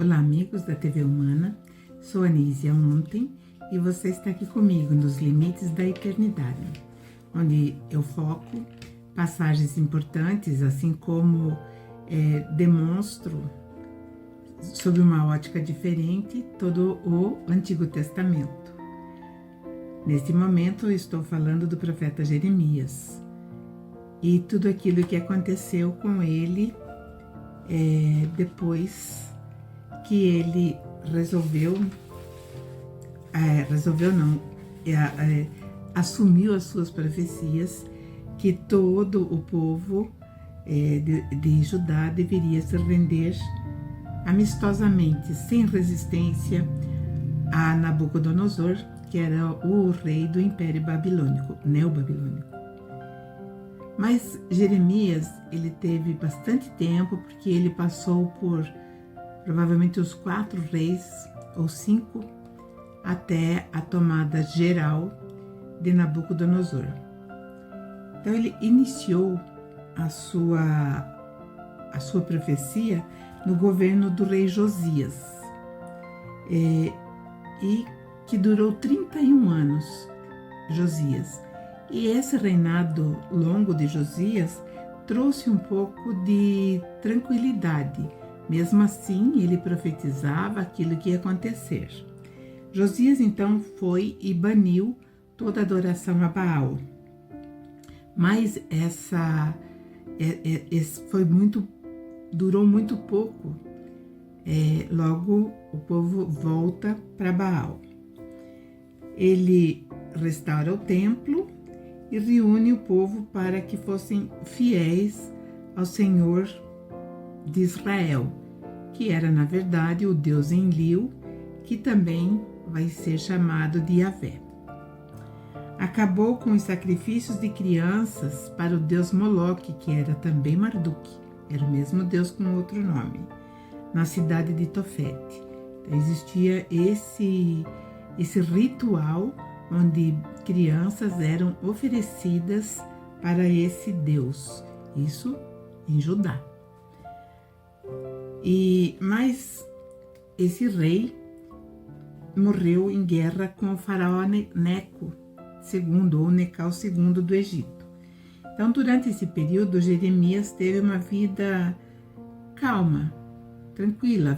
Olá, amigos da TV Humana, sou Anísia Ontem e você está aqui comigo nos Limites da Eternidade, onde eu foco passagens importantes, assim como demonstro, sob uma ótica diferente, todo o Antigo Testamento. Neste momento, eu estou falando do profeta Jeremias e tudo aquilo que aconteceu com ele depois que ele assumiu as suas profecias, que todo o povo de Judá deveria se render amistosamente, sem resistência, a Nabucodonosor, que era o rei do Império Babilônico, Neobabilônico. Mas Jeremias, ele teve bastante tempo, porque ele passou por provavelmente os 4 reis, ou 5, até a tomada geral de Nabucodonosor. Então ele iniciou a sua profecia no governo do rei Josias, e que durou 31 anos, Josias. E esse reinado longo de Josias trouxe um pouco de tranquilidade. Mesmo assim, ele profetizava aquilo que ia acontecer. Josias, então, foi e baniu toda adoração a Baal. Mas durou muito pouco. Logo, o povo volta para Baal. Ele restaura o templo e reúne o povo para que fossem fiéis ao Senhor de Israel, que era, na verdade, o Deus Enlil, que também vai ser chamado de Yahvé. Acabou com os sacrifícios de crianças para o deus Moloque, que era também Marduk, era o mesmo deus com outro nome, na cidade de Tofete. Então, existia esse ritual onde crianças eram oferecidas para esse deus, isso em Judá. Mas esse rei morreu em guerra com o faraó Neco II, ou Necau II do Egito. Então, durante esse período, Jeremias teve uma vida calma, tranquila,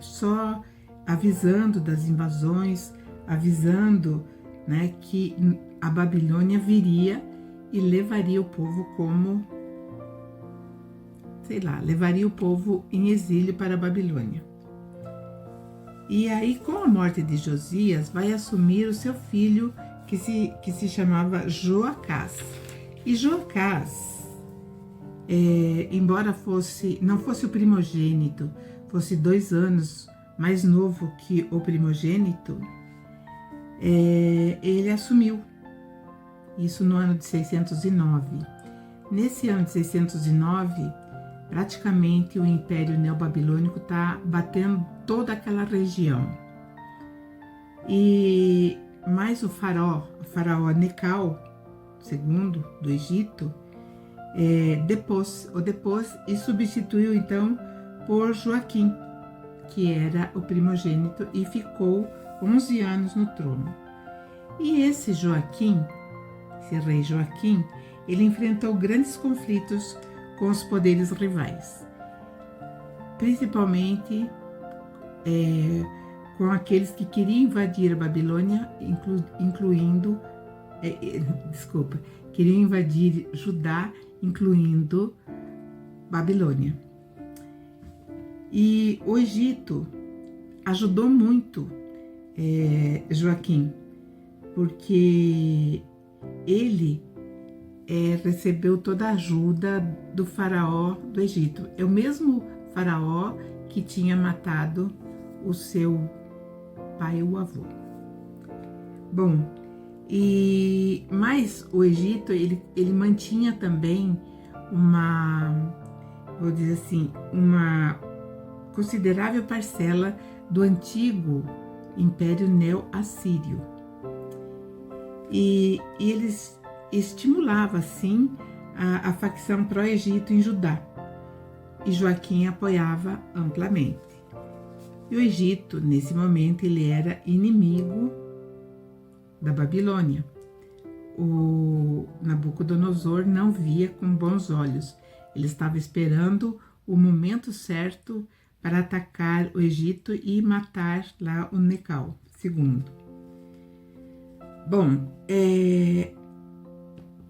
só avisando das invasões, avisando, que a Babilônia viria e levaria o povo levaria o povo em exílio para a Babilônia. E aí, com a morte de Josias, vai assumir o seu filho, que se chamava Joacás. E Joacás, embora não fosse o primogênito, fosse 2 anos mais novo que o primogênito, ele assumiu, isso no ano de 609. Nesse ano de 609, praticamente o Império Neobabilônico está batendo toda aquela região. Mais o faraó Necau II do Egito depôs e substituiu então por Joaquim, que era o primogênito, e ficou 11 anos no trono. E esse rei Joaquim, ele enfrentou grandes conflitos com os poderes rivais, principalmente com aqueles que queriam invadir a Babilônia, queriam invadir Judá, incluindo Babilônia. E o Egito ajudou muito Joaquim, porque ele recebeu toda a ajuda do faraó do Egito. É o mesmo faraó que tinha matado o seu pai, o avô. Bom, mas o Egito, ele mantinha também uma considerável parcela do antigo Império Neo-Assírio. E eles estimulavam, assim, a facção pró-Egito em Judá. E Joaquim apoiava amplamente. E o Egito, nesse momento, ele era inimigo da Babilônia. O Nabucodonosor não via com bons olhos. Ele estava esperando o momento certo para atacar o Egito e matar lá o Necal II. Bom,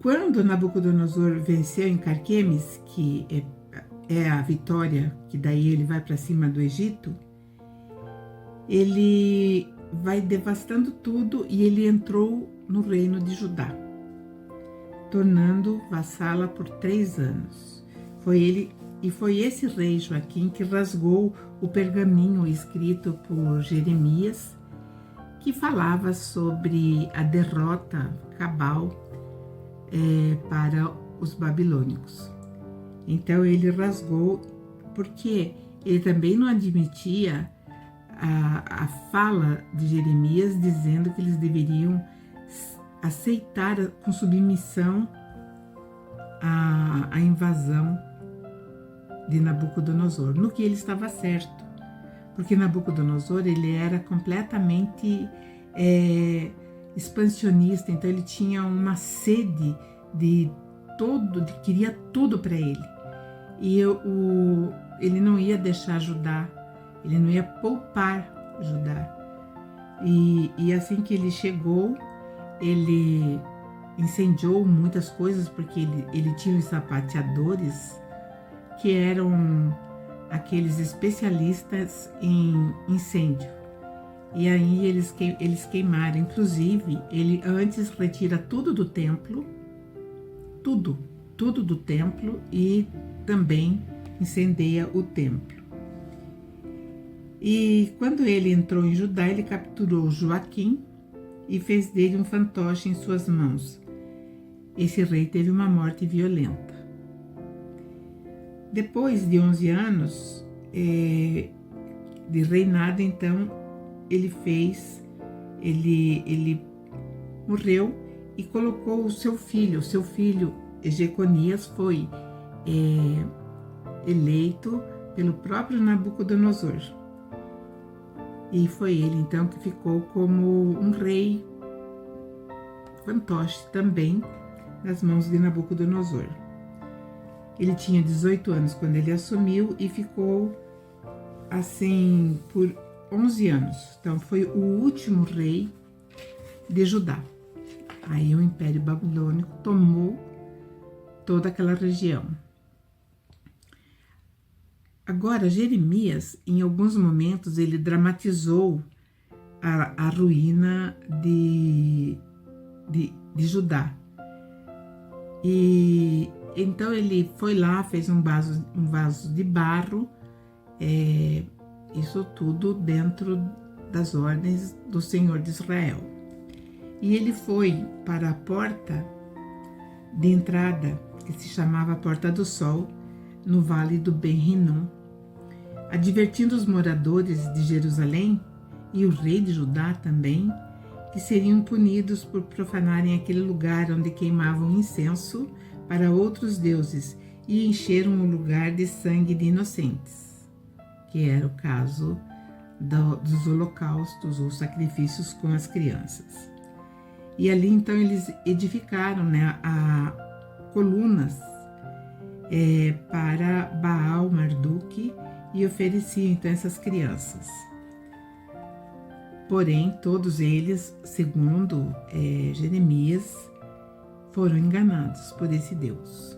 quando Nabucodonosor venceu em Carquemes, que é a vitória, que daí ele vai para cima do Egito, ele vai devastando tudo e ele entrou no reino de Judá, tornando vassala por 3 anos. Foi esse rei Joaquim que rasgou o pergaminho escrito por Jeremias, que falava sobre a derrota cabal para os babilônicos. Então ele rasgou, porque ele também não admitia a fala de Jeremias dizendo que eles deveriam aceitar com submissão a invasão de Nabucodonosor, no que ele estava certo, porque Nabucodonosor ele era completamente expansionista, então ele tinha uma sede queria tudo para ele, e ele não ia deixar Judá, ele não ia poupar Judá, e assim que ele chegou, ele incendiou muitas coisas, porque ele tinha os sapateadores, que eram aqueles especialistas em incêndio. E aí eles queimaram. Inclusive, ele antes retira tudo do templo, tudo do templo, e também incendeia o templo. E quando ele entrou em Judá, ele capturou Joaquim e fez dele um fantoche em suas mãos. Esse rei teve uma morte violenta. Depois de 11 anos de reinado, então, ele morreu e colocou o seu filho. Jeconias foi eleito pelo próprio Nabucodonosor. E foi ele, então, que ficou como um rei fantoche também nas mãos de Nabucodonosor. Ele tinha 18 anos quando ele assumiu e ficou assim por 11 anos. Então foi o último rei de Judá. Aí o Império Babilônico tomou toda aquela região. Agora, Jeremias, em alguns momentos, ele dramatizou a ruína de Judá. E então ele foi lá, fez um vaso de barro, isso tudo dentro das ordens do Senhor de Israel. E ele foi para a porta de entrada, que se chamava Porta do Sol, no Vale do Ben-Hinnom, advertindo os moradores de Jerusalém e o rei de Judá também, que seriam punidos por profanarem aquele lugar onde queimavam incenso para outros deuses e encheram o lugar de sangue de inocentes, que era o caso dos holocaustos ou sacrifícios com as crianças. E ali então eles edificaram colunas para Baal, Marduk, e ofereciam então essas crianças. Porém, todos eles, segundo Jeremias, foram enganados por esse Deus.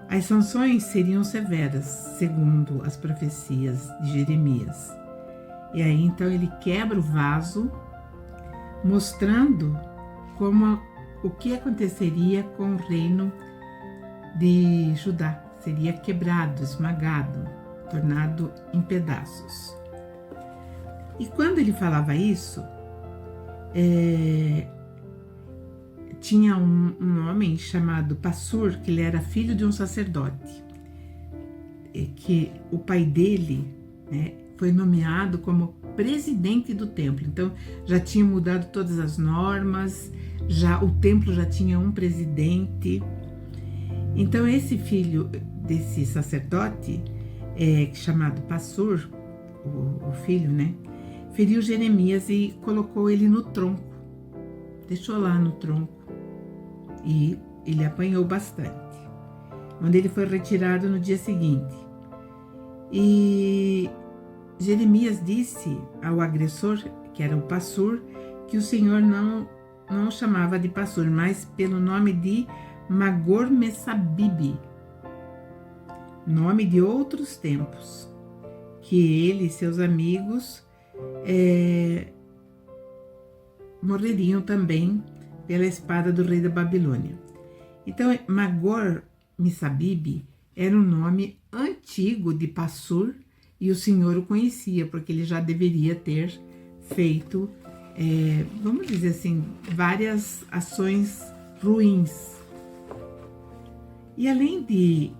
As sanções seriam severas, segundo as profecias de Jeremias. E aí, então, ele quebra o vaso, mostrando o que aconteceria com o reino de Judá. Seria quebrado, esmagado, tornado em pedaços. E quando ele falava isso, tinha um homem chamado Passur, que ele era filho de um sacerdote, que o pai dele foi nomeado como presidente do templo. Então já tinha mudado todas as normas, o templo já tinha um presidente. Então esse filho desse sacerdote, chamado Passur, o filho, né? Feriu Jeremias e colocou ele no tronco. Deixou lá no tronco. E ele apanhou bastante. Onde ele foi retirado no dia seguinte. E Jeremias disse ao agressor, que era o Passur, que o Senhor não o chamava de Passur, mas pelo nome de Magor-Messabibe, nome de outros tempos, que ele e seus amigos morreriam também pela espada do rei da Babilônia. Então, Magor-Messabibe era um nome antigo de Passur, e o Senhor o conhecia, porque ele já deveria ter feito, vamos dizer assim, várias ações ruins. E além de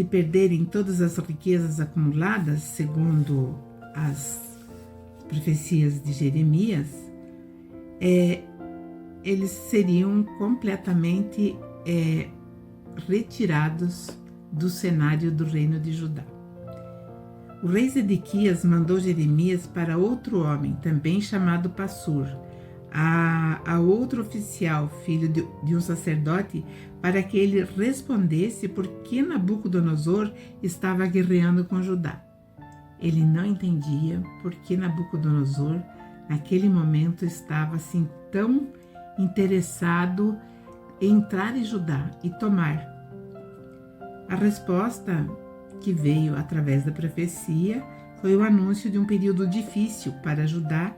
perderem todas as riquezas acumuladas, segundo as profecias de Jeremias, eles seriam completamente retirados do cenário do reino de Judá. O rei Zedequias mandou Jeremias para outro homem, também chamado Passur, a outro oficial, filho de um sacerdote, para que ele respondesse por que Nabucodonosor estava guerreando com Judá. Ele não entendia por que Nabucodonosor, naquele momento, estava assim tão interessado em entrar em Judá e tomar. A resposta que veio através da profecia foi o anúncio de um período difícil para Judá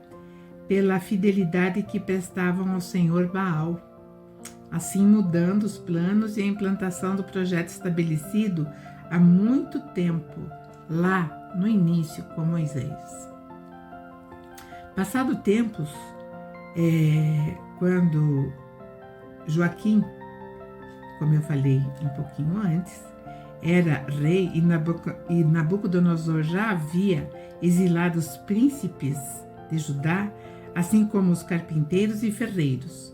pela fidelidade que prestavam ao Senhor Baal, assim mudando os planos e a implantação do projeto estabelecido há muito tempo, lá no início com Moisés. Passado tempos, quando Joaquim, como eu falei um pouquinho antes, era rei e Nabucodonosor já havia exilado os príncipes de Judá, assim como os carpinteiros e ferreiros.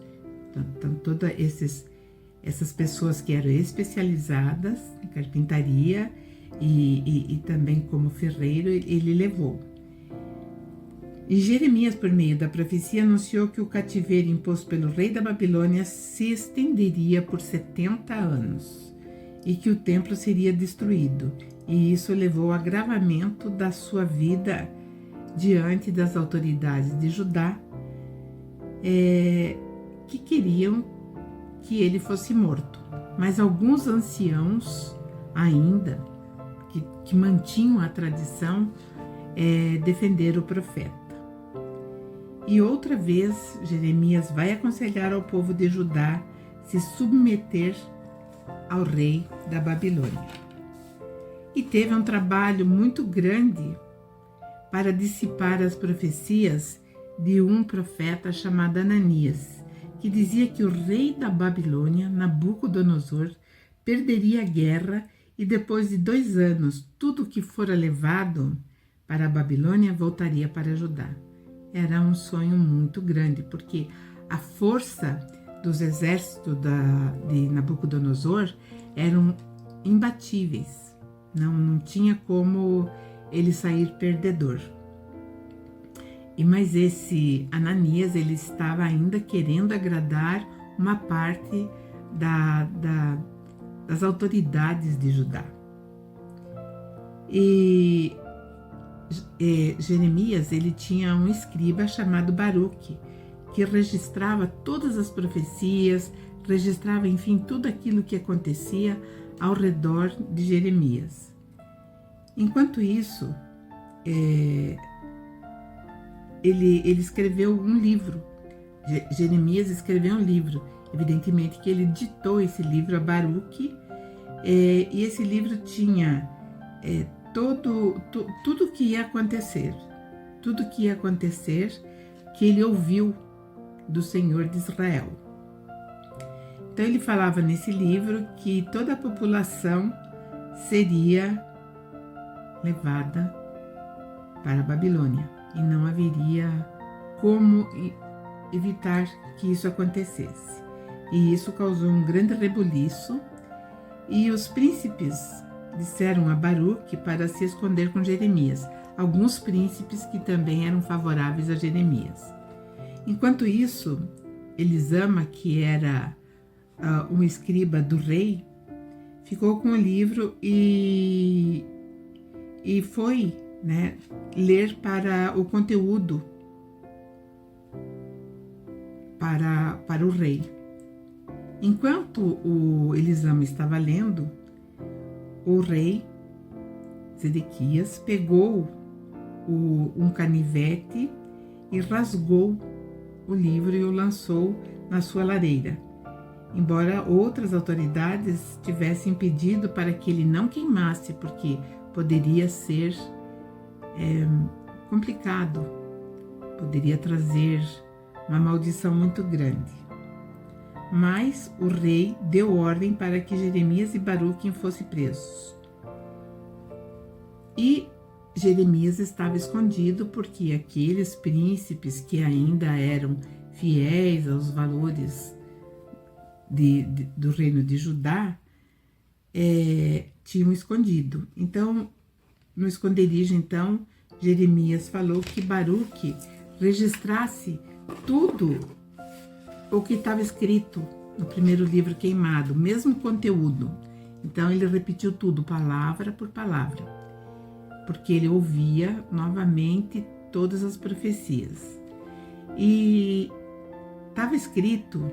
Então todas essas pessoas que eram especializadas em carpintaria e também como ferreiro, ele levou. E Jeremias, por meio da profecia, anunciou que o cativeiro imposto pelo rei da Babilônia se estenderia por 70 anos. E que o templo seria destruído, e isso levou ao agravamento da sua vida diante das autoridades de Judá, que queriam que ele fosse morto. Mas alguns anciãos ainda, que mantinham a tradição, defenderam o profeta. E outra vez, Jeremias vai aconselhar ao povo de Judá se submeter ao rei da Babilônia. E teve um trabalho muito grande para dissipar as profecias de um profeta chamado Ananias, que dizia que o rei da Babilônia, Nabucodonosor, perderia a guerra e depois de 2 anos, tudo que fora levado para a Babilônia voltaria para Judá. Era um sonho muito grande, porque a força dos exércitos de Nabucodonosor eram imbatíveis, não tinha como ele sair perdedor. Mas esse Ananias, ele estava ainda querendo agradar uma parte das autoridades de Judá. E Jeremias, ele tinha um escriba chamado Baruque, que registrava todas as profecias, registrava, enfim, tudo aquilo que acontecia ao redor de Jeremias. Enquanto isso, ele escreveu um livro. Jeremias escreveu um livro. Evidentemente que ele ditou esse livro a Baruque, e esse livro tinha tudo que ia acontecer, que ele ouviu do Senhor de Israel. Então ele falava nesse livro que toda a população seria levada para a Babilônia e não haveria como evitar que isso acontecesse. E isso causou um grande rebuliço, e os príncipes disseram a Baruque para se esconder com Jeremias. alguns príncipes que também eram favoráveis a Jeremias. Enquanto isso, Elisama, que era um escriba do rei, ficou com o livro e foi, né, ler para o conteúdo para o rei. Enquanto o Elisama estava lendo, o rei Zedequias pegou um canivete e rasgou o livro e o lançou na sua lareira, embora outras autoridades tivessem pedido para que ele não queimasse, porque poderia ser complicado, poderia trazer uma maldição muito grande. Mas o rei deu ordem para que Jeremias e Baruque fossem presos. E Jeremias estava escondido porque aqueles príncipes que ainda eram fiéis aos valores do reino de Judá tinham escondido. Então, no esconderijo, Jeremias falou que Baruque registrasse tudo o que estava escrito no primeiro livro queimado, o mesmo conteúdo. Então, ele repetiu tudo, palavra por palavra, porque ele ouvia novamente todas as profecias. E estava escrito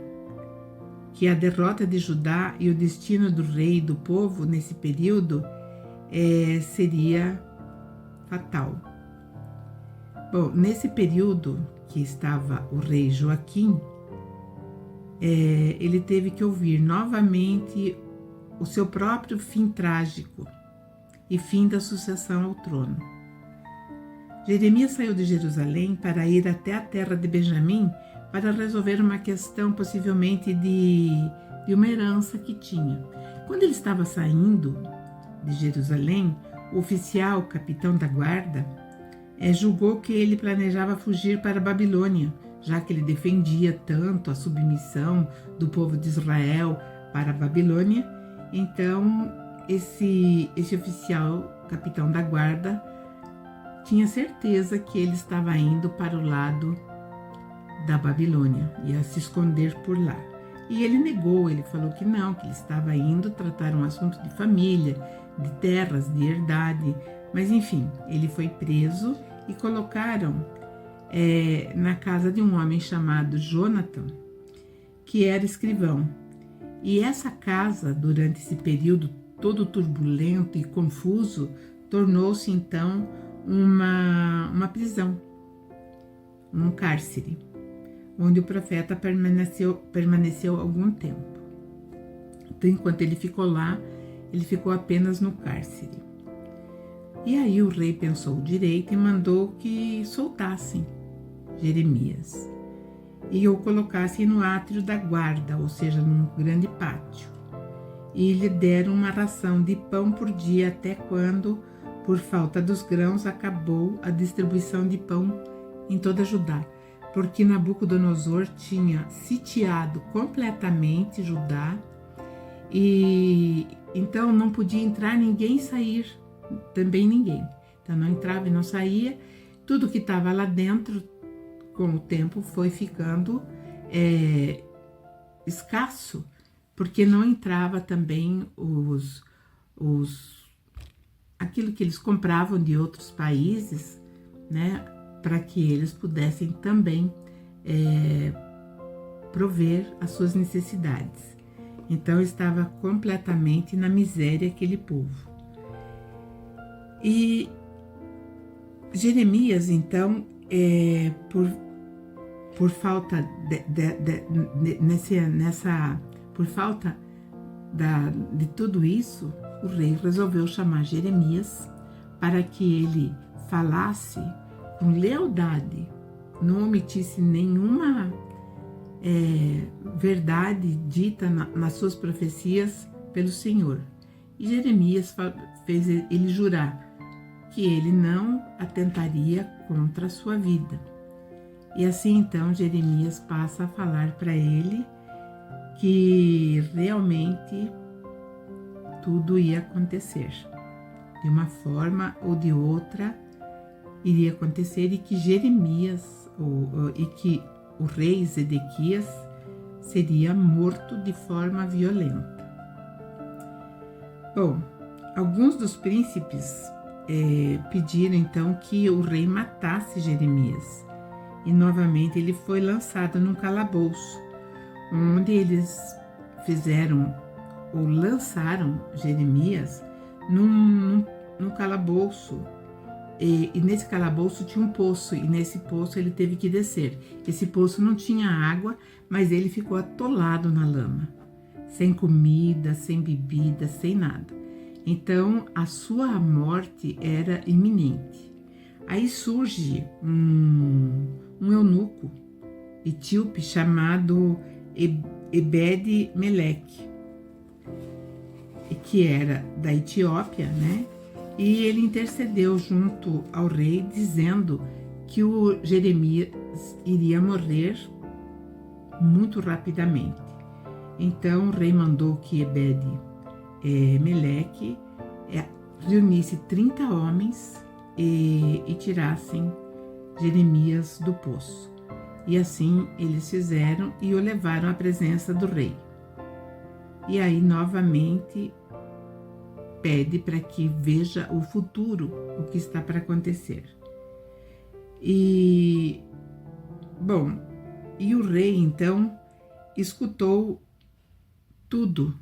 que a derrota de Judá e o destino do rei e do povo nesse período seria fatal. Bom, nesse período que estava o rei Joaquim, ele teve que ouvir novamente o seu próprio fim trágico e fim da sucessão ao trono. Jeremias saiu de Jerusalém para ir até a terra de Benjamim para resolver uma questão possivelmente de uma herança que tinha. Quando ele estava saindo de Jerusalém, o oficial, capitão da guarda, julgou que ele planejava fugir para a Babilônia, já que ele defendia tanto a submissão do povo de Israel para a Babilônia. Então, esse oficial, capitão da guarda, tinha certeza que ele estava indo para o lado da Babilônia, ia se esconder por lá. E ele negou, ele falou que não, que ele estava indo tratar um assunto de família, de terras, de herdade. Mas enfim, ele foi preso e colocaram na casa de um homem chamado Jonathan, que era escrivão. E essa casa, durante esse período todo turbulento e confuso, tornou-se então uma prisão, um cárcere, onde o profeta permaneceu algum tempo. Então, enquanto ele ficou lá, ele ficou apenas no cárcere. E aí o rei pensou direito e mandou que soltassem Jeremias e o colocassem no átrio da guarda, ou seja, num grande pátio. E lhe deram uma ração de pão por dia até quando, por falta dos grãos, acabou a distribuição de pão em toda Judá, porque Nabucodonosor tinha sitiado completamente Judá e então não podia entrar ninguém e sair também ninguém. Então não entrava e não saía. Tudo que estava lá dentro, com o tempo, foi ficando escasso, porque não entrava também aquilo que eles compravam de outros países, né, para que eles pudessem também prover as suas necessidades. Então estava completamente na miséria aquele povo. E Jeremias, então, por falta por falta de tudo isso, o rei resolveu chamar Jeremias para que ele falasse com lealdade, não omitisse nenhuma verdade dita nas suas profecias pelo Senhor. E Jeremias fez ele jurar que ele não atentaria contra a sua vida. E assim então Jeremias passa a falar para ele que realmente tudo ia acontecer. De uma forma ou de outra, iria acontecer e que Jeremias, e que o rei Zedequias seria morto de forma violenta. Bom, alguns dos príncipes pediram então que o rei matasse Jeremias, e novamente ele foi lançado num calabouço, onde eles lançaram Jeremias num calabouço, e nesse calabouço tinha um poço, e nesse poço ele teve que descer. Esse poço não tinha água, mas ele ficou atolado na lama, sem comida, sem bebida, sem nada. Então a sua morte era iminente. Aí surge um eunuco etíope chamado Ebed-Meleque, que era da Etiópia, né? E ele intercedeu junto ao rei, dizendo que o Jeremias iria morrer muito rapidamente. Então o rei mandou que Ebed-Meleque reunisse 30 homens e tirassem Jeremias do poço. E assim eles fizeram e o levaram à presença do rei. E aí novamente pede para que veja o futuro, o que está para acontecer. E o rei então escutou tudo,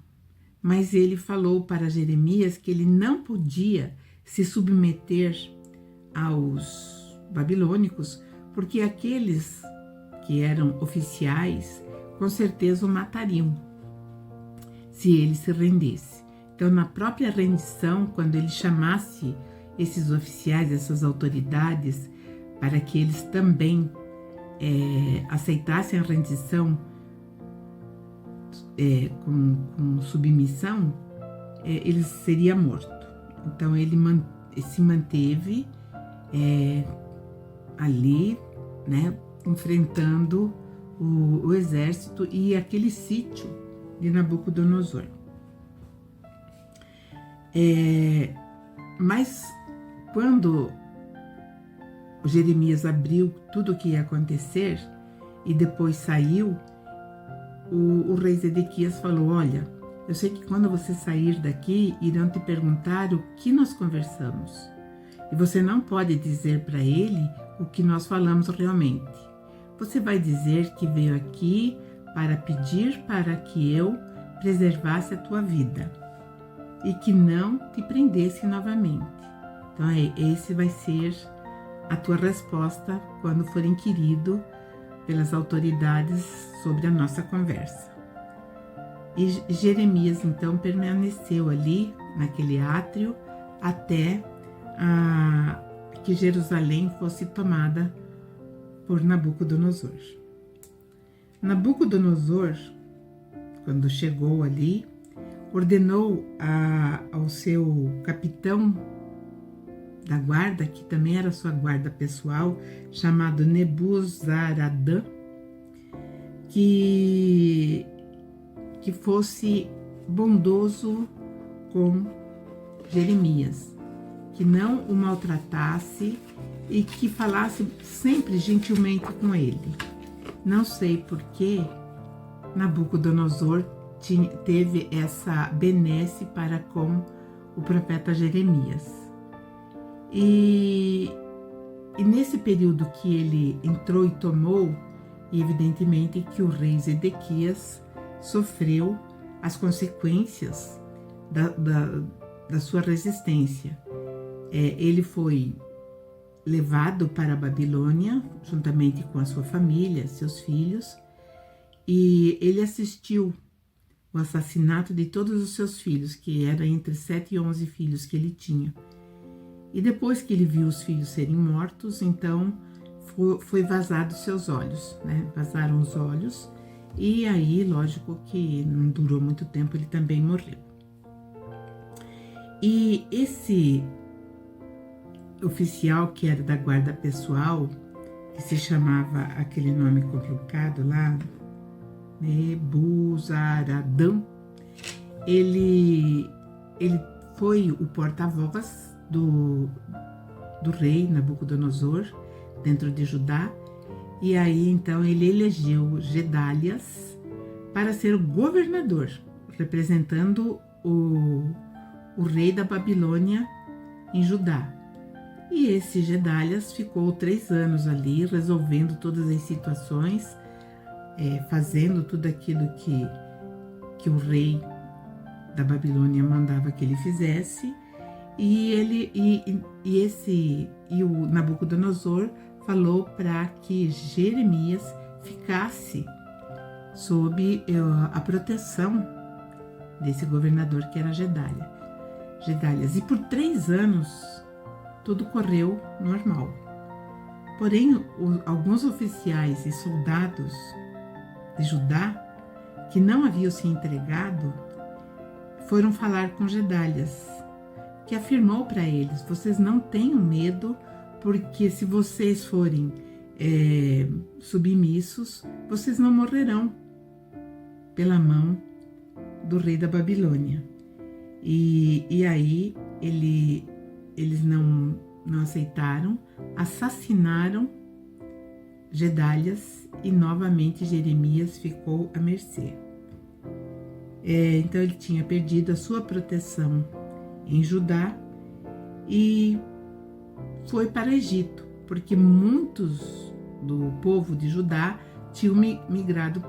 mas ele falou para Jeremias que ele não podia se submeter aos babilônicos, porque aqueles que eram oficiais com certeza o matariam se ele se rendesse. Então, na própria rendição, quando ele chamasse esses oficiais, essas autoridades, para que eles também aceitassem a rendição com submissão, ele seria morto. Então, ele se manteve ali, né, enfrentando o exército e aquele sítio de Nabucodonosor. Mas quando Jeremias abriu tudo o que ia acontecer e depois saiu, o rei Zedequias falou: olha, eu sei que quando você sair daqui irão te perguntar o que nós conversamos, e você não pode dizer para ele o que nós falamos realmente. Você vai dizer que veio aqui para pedir para que eu preservasse a tua vida e que não te prendesse novamente. Então, esse vai ser a tua resposta quando for inquirido pelas autoridades sobre a nossa conversa. E Jeremias, então, permaneceu ali, naquele átrio, até que Jerusalém fosse tomada por Nabucodonosor. Nabucodonosor, quando chegou ali, ordenou ao seu capitão da guarda, que também era sua guarda pessoal, chamado Nebuzaradã, que fosse bondoso com Jeremias, que não o maltratasse e que falasse sempre gentilmente com ele. Não sei por que Nabucodonosor teve essa benesse para com o profeta Jeremias. E nesse período que ele entrou e tomou, evidentemente que o rei Zedequias sofreu as consequências da sua resistência. Ele foi levado para a Babilônia, juntamente com a sua família, seus filhos, e ele assistiu o assassinato de todos os seus filhos, que era entre 7 e 11 filhos que ele tinha. E depois que ele viu os filhos serem mortos, então foi vazado seus olhos, né? Vazaram os olhos, e aí, lógico que não durou muito tempo, ele também morreu. E esse oficial que era da guarda pessoal, que se chamava aquele nome complicado lá, Nebuzaradã, ele foi o porta-voz do rei Nabucodonosor dentro de Judá. E aí então ele elegeu Gedalias para ser o governador, representando o rei da Babilônia em Judá. E esse Gedalias ficou 3 anos ali, resolvendo todas as situações, fazendo tudo aquilo que o rei da Babilônia mandava que ele fizesse. E o Nabucodonosor falou para que Jeremias ficasse sob a proteção desse governador que era Gedalias. E por 3 anos tudo correu normal. Porém, alguns oficiais e soldados de Judá que não haviam se entregado foram falar com Gedalias, que afirmou para eles: vocês não tenham medo, porque se vocês forem submissos, vocês não morrerão pela mão do rei da Babilônia. E aí eles não aceitaram, assassinaram Gedalias e novamente Jeremias ficou à mercê. Então ele tinha perdido a sua proteção em Judá e foi para o Egito, porque muitos do povo de Judá tinham migrado